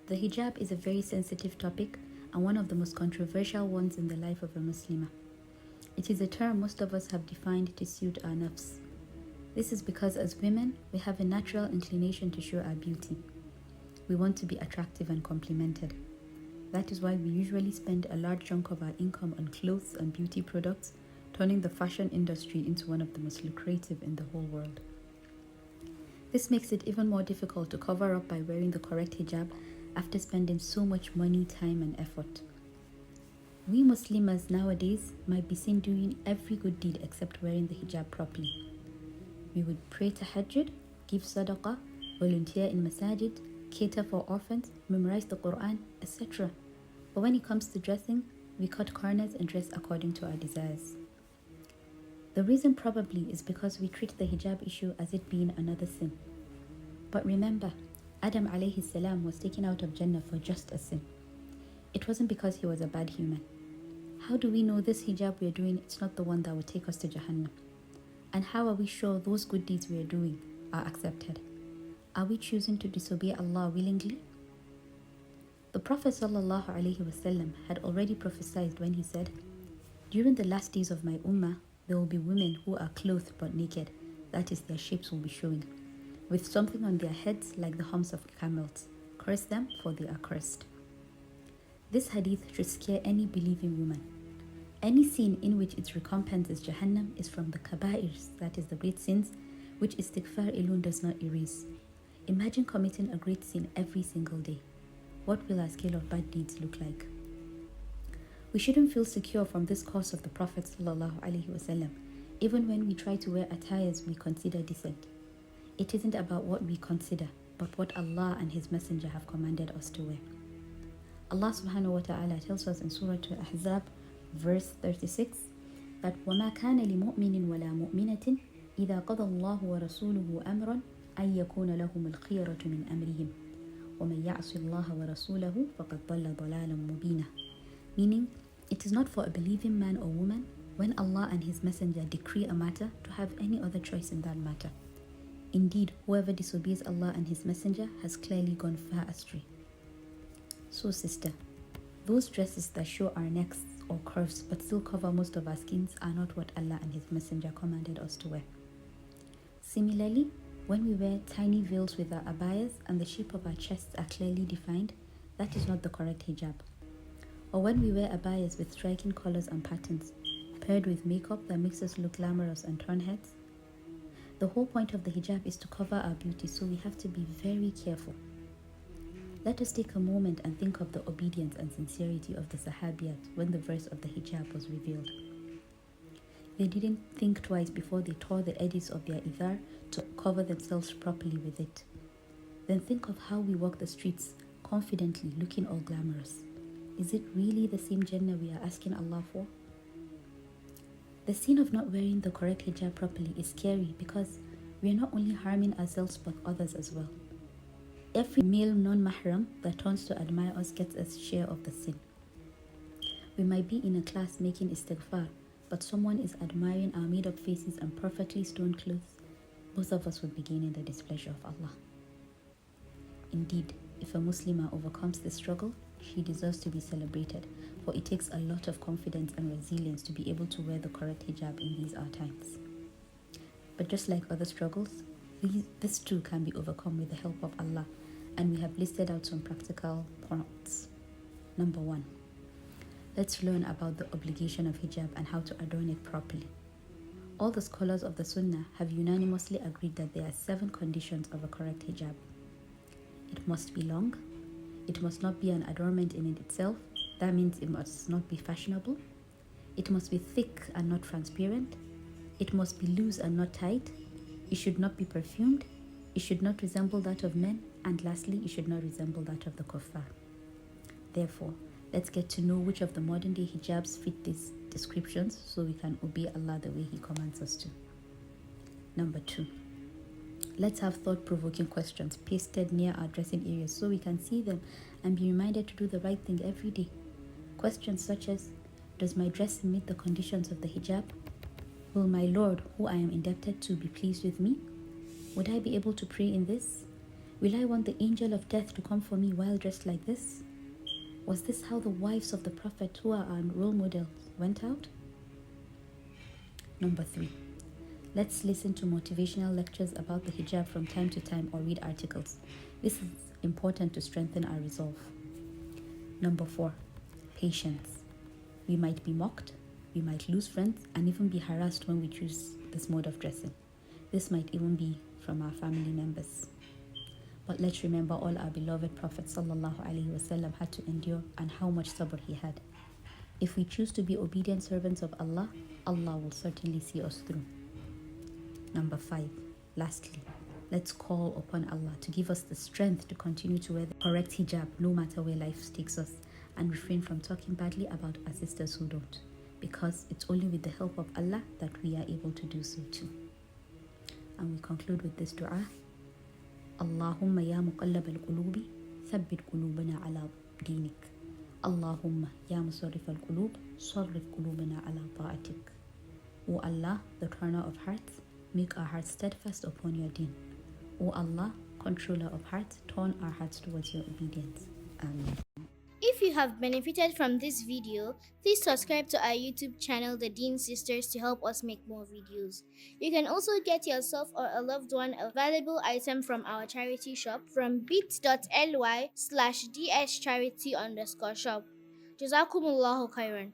The hijab is a very sensitive topic and one of the most controversial ones in the life of a Muslimah. It is a term most of us have defined to suit our nafs. This is because as women, we have a natural inclination to show our beauty. We want to be attractive and complimented. That is why we usually spend a large chunk of our income on clothes and beauty products, turning the fashion industry into one of the most lucrative in the whole world. This makes it even more difficult to cover up by wearing the correct hijab after spending so much money, time and effort. We Muslimas nowadays might be seen doing every good deed except wearing the hijab properly. We would pray tahajjud, give sadaqah, volunteer in masajid, cater for orphans, memorize the Quran, etc. But when it comes to dressing, we cut corners and dress according to our desires. The reason probably is because we treat the hijab issue as it being another sin. But remember, Adam alayhi salam was taken out of Jannah for just a sin. It wasn't because he was a bad human. How do we know this hijab we are doing it's not the one that will take us to Jahannam? And how are we sure those good deeds we are doing are accepted? Are we choosing to disobey Allah willingly? The Prophet ﷺ had already prophesied when he said, "During the last days of my ummah, there will be women who are clothed but naked, that is, their shapes will be showing, with something on their heads like the humps of camels. Curse them, for they are cursed." This hadith should scare any believing woman. Any sin in which its recompense is Jahannam is from the kaba'irs, that is the great sins, which istighfar alone does not erase. Imagine committing a great sin every single day. What will our scale of bad deeds look like? We shouldn't feel secure from this curse of the Prophet ﷺ, even when we try to wear attires we consider decent. It isn't about what we consider, but what Allah and His Messenger have commanded us to wear. Allah subhanahu wa ta'ala tells us in Surah Al-Ahzab, verse 36, that وَمَا كَانَ لِمُؤْمِنٍ وَلَا مُؤْمِنَةٍ إِذَا قَضَى اللَّهُ وَرَسُولُهُ أَمْرًا أَن يَكُونَ لَهُمُ الْخِيَرَةُ مِنْ أَمْرِهِمْ وَمَنْ يَعْصِ اللَّهَ وَرَسُولَهُ فَقَدْ ضَلَّ ضَلَالًا مُبِينًا. Meaning, it is not for a believing man or woman, when Allah and His Messenger decree a matter, to have any other choice in that matter. Indeed, whoever disobeys Allah and His Messenger has clearly gone far astray. So sister, those dresses that show our necks or curves but still cover most of our skins are not what Allah and His Messenger commanded us to wear. Similarly, when we wear tiny veils with our abayas and the shape of our chests are clearly defined, that is not the correct hijab. Or when we wear abayas with striking colors and patterns, paired with makeup that makes us look glamorous and turn heads. The whole point of the hijab is to cover our beauty, so we have to be very careful. Let us take a moment and think of the obedience and sincerity of the Sahabiyat when the verse of the hijab was revealed. They didn't think twice before they tore the edges of their idhar to cover themselves properly with it. Then think of how we walk the streets, confidently looking all glamorous. Is it really the same Jannah we are asking Allah for? The sin of not wearing the correct hijab properly is scary because we are not only harming ourselves but others as well. Every male non-mahram that turns to admire us gets a share of the sin. We might be in a class making istighfar, but someone is admiring our made-up faces and perfectly stoned clothes. Both of us would be gaining the displeasure of Allah. Indeed, if a Muslimah overcomes this struggle, she deserves to be celebrated, for it takes a lot of confidence and resilience to be able to wear the correct hijab in these our times. But just like other struggles, this too can be overcome with the help of Allah, and we have listed out some practical points. Number 1, let's learn about the obligation of hijab and how to adorn it properly. All the scholars of the Sunnah have unanimously agreed that there are 7 conditions of a correct hijab. It must be long. It must not be an adornment in itself. That means it must not be fashionable. It must be thick and not transparent. It must be loose and not tight. It should not be perfumed. It should not resemble that of men. And lastly, it should not resemble that of the kuffar. Therefore, let's get to know which of the modern day hijabs fit these descriptions so we can obey Allah the way He commands us to. Number 2, let's have thought-provoking questions pasted near our dressing areas so we can see them and be reminded to do the right thing every day. Questions such as, does my dress meet the conditions of the hijab? Will my Lord, who I am indebted to, be pleased with me? Would I be able to pray in this? Will I want the angel of death to come for me while dressed like this? Was this how the wives of the Prophet, who are our role models, went out? Number 3. Let's listen to motivational lectures about the hijab from time to time or read articles. This is important to strengthen our resolve. Number 4. Patience. We might be mocked, we might lose friends, and even be harassed when we choose this mode of dressing. This might even be from our family members. But let's remember all our beloved Prophet ﷺ had to endure and how much sabr he had. If we choose to be obedient servants of Allah, Allah will certainly see us through. Number 5. Lastly, let's call upon Allah to give us the strength to continue to wear the correct hijab no matter where life takes us, and refrain from talking badly about our sisters who don't, because it's only with the help of Allah that we are able to do so too. And we conclude with this dua. Allahumma ya muqallab al-qulubi, thabbit qulubana ala dinik. Allahumma ya musarrif al-qulub, sarrif qulubana ala ta'atik. O Allah, the turner of hearts, make our hearts steadfast upon your deen. O Allah, controller of hearts, turn our hearts towards your obedience. Amen. If you have benefited from this video, please subscribe to our YouTube channel, The Deensisters, to help us make more videos. You can also get yourself or a loved one a valuable item from our charity shop from bit.ly/dscharity_shop. Jazakumullahu khairan.